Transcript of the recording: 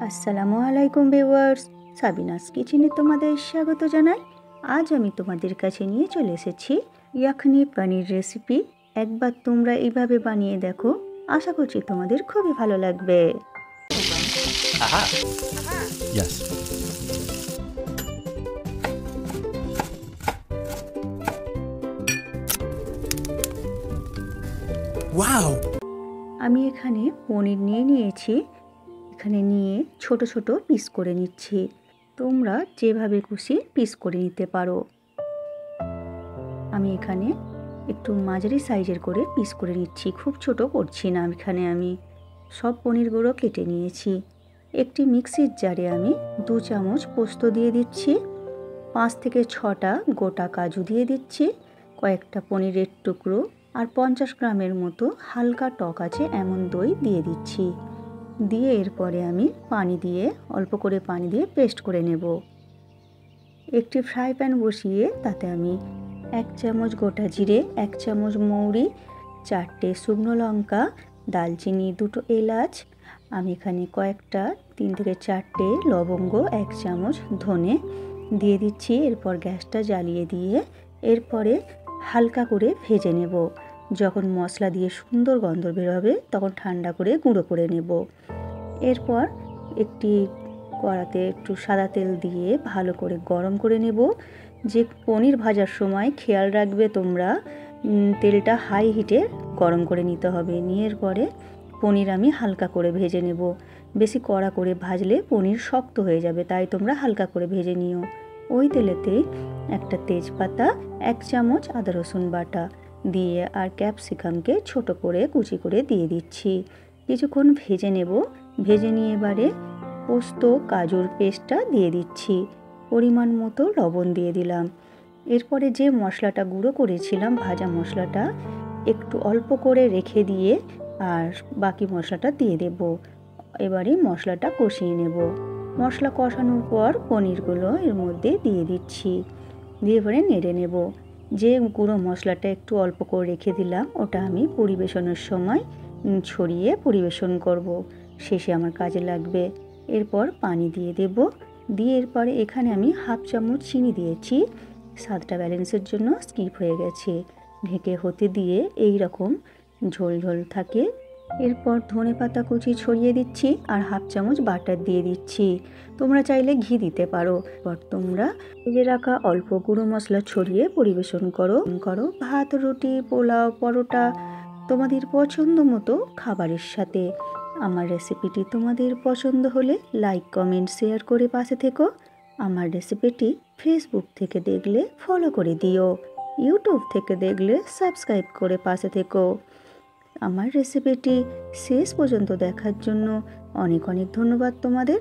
আসসালামু আলাইকুম viewers, Sabinus কিচেনে তোমাদের স্বাগত জানাই। আজ আমি তোমাদের কাছে নিয়ে চলে এসেছি ইয়াখনি পনির রেসিপি। একবার তোমরা এইভাবে বানিয়ে দেখো, আশা করছি তোমাদের খুবই ভালো লাগবে। Aha. Yes. Wow! আমি এখানে পনির নিয়ে নিয়েছি। এখানে নিয়ে ছোট ছোট পিস করে নিচ্ছি। তোমরা যেভাবে খুশি পিস করে নিতে পারো। আমি এখানে একটু মাঝারি সাইজের করে পিস করে নিচ্ছি, খুব ছোট করছি না। এখানে আমি সব পনিরগুলো কেটে নিয়েছি। একটি মিক্সির জারে আমি 2 চামচ পোস্ত দিয়ে দিচ্ছি, 5 থেকে 6টা গোটা কাজু দিয়ে দিচ্ছি, কয়েকটা পনিরের টুকরো আর 50 গ্রামের মতো হালকা টক আছে এমন দই দিয়ে দিচ্ছি। দিয়ে এরপরে আমি অল্প করে পানি দিয়ে পেস্ট করে নেব। একটি ফ্রাই প্যান বসিয়ে তাতে আমি 1 চামচ গোটা জিরে, 1 চামচ মৌরি, 4টে শুকনো লঙ্কা, দালচিনি, 2টো এলাচ, আমি এখানে কয়েকটা 3 থেকে 4টে লবঙ্গ, 1 চামচ ধনে দিয়ে দিচ্ছি। এরপর গ্যাসটা জ্বালিয়ে দিয়ে এরপরে হালকা করে ভেজে নেব। যখন মশলা দিয়ে সুন্দর গন্ধ বের হবে তখন ঠান্ডা করে গুঁড়ো করে নেব। এরপর একটি কড়াতে একটু সাদা তেল দিয়ে ভালো করে গরম করে নেব। যে পনির ভাজার সময় খেয়াল রাখবে তোমরা, তেলটা হাই হিটে গরম করে নিতে হবে। নিয়ে পরে পনির আমি হালকা করে ভেজে নেব। বেশি কড়া করে ভাজলে পনির শক্ত হয়ে যাবে, তাই তোমরা হালকা করে ভেজে নিও। ওই তেলেতে একটা তেজপাতা, 1 চামচ আদা রসুন বাটা দিয়ে আর ক্যাপসিকামকে ছোট করে কুচি করে দিয়ে দিচ্ছি। কিছুক্ষণ ভেজে নেব। ভেজে নিয়ে এবারে পোস্ত কাজুর পেস্টটা দিয়ে দিচ্ছি, পরিমাণ মতো লবণ দিয়ে দিলাম। এরপরে যে মশলাটা গুঁড়ো করেছিলাম, ভাজা মশলাটা একটু অল্প করে রেখে দিয়ে আর বাকি মশলাটা দিয়ে দেব। এবারে মশলাটা কষিয়ে নেব। মশলা কষানোর পর পনিরগুলো এর মধ্যে দিয়ে দিচ্ছি, দিয়ে এবারে নেড়ে নেব। যে গুঁড়ো মশলাটা একটু অল্প করে রেখে দিলাম ওটা আমি পরিবেশনের সময় ছড়িয়ে পরিবেশন করব, শেষে আমার কাজে লাগবে। এরপর পানি দিয়ে দেব। দিয়ে এরপরে এখানে আমি 1/2 চামচ চিনি দিয়েছি, স্বাদটা ব্যালেন্সের জন্য স্কিপ হয়ে গেছে। ঢেকে হতে দিয়ে এই রকম ঝোল ঝোল থাকে। এরপর ধনেপাতা কুচি ছড়িয়ে দিচ্ছি আর 1/2 চামচ বাটার দিয়ে দিচ্ছি। তোমরা চাইলে ঘি দিতে পারো। এরপর তোমরা ভেজে রাখা অল্প গুঁড়ো মশলা ছড়িয়ে পরিবেশন করো। ভাত, রুটি, পোলাও, পরোটা, তোমাদের পছন্দ মতো খাবারের সাথে। আমার রেসিপিটি তোমাদের পছন্দ হলে লাইক, কমেন্ট, শেয়ার করে পাশে থেকো। আমার রেসিপিটি ফেসবুক থেকে দেখলে ফলো করে দিও, ইউটিউব থেকে দেখলে সাবস্ক্রাইব করে পাশে থেকো। আমার রেসিপিটি শেষ পর্যন্ত দেখার জন্য অনেক অনেক ধন্যবাদ তোমাদের।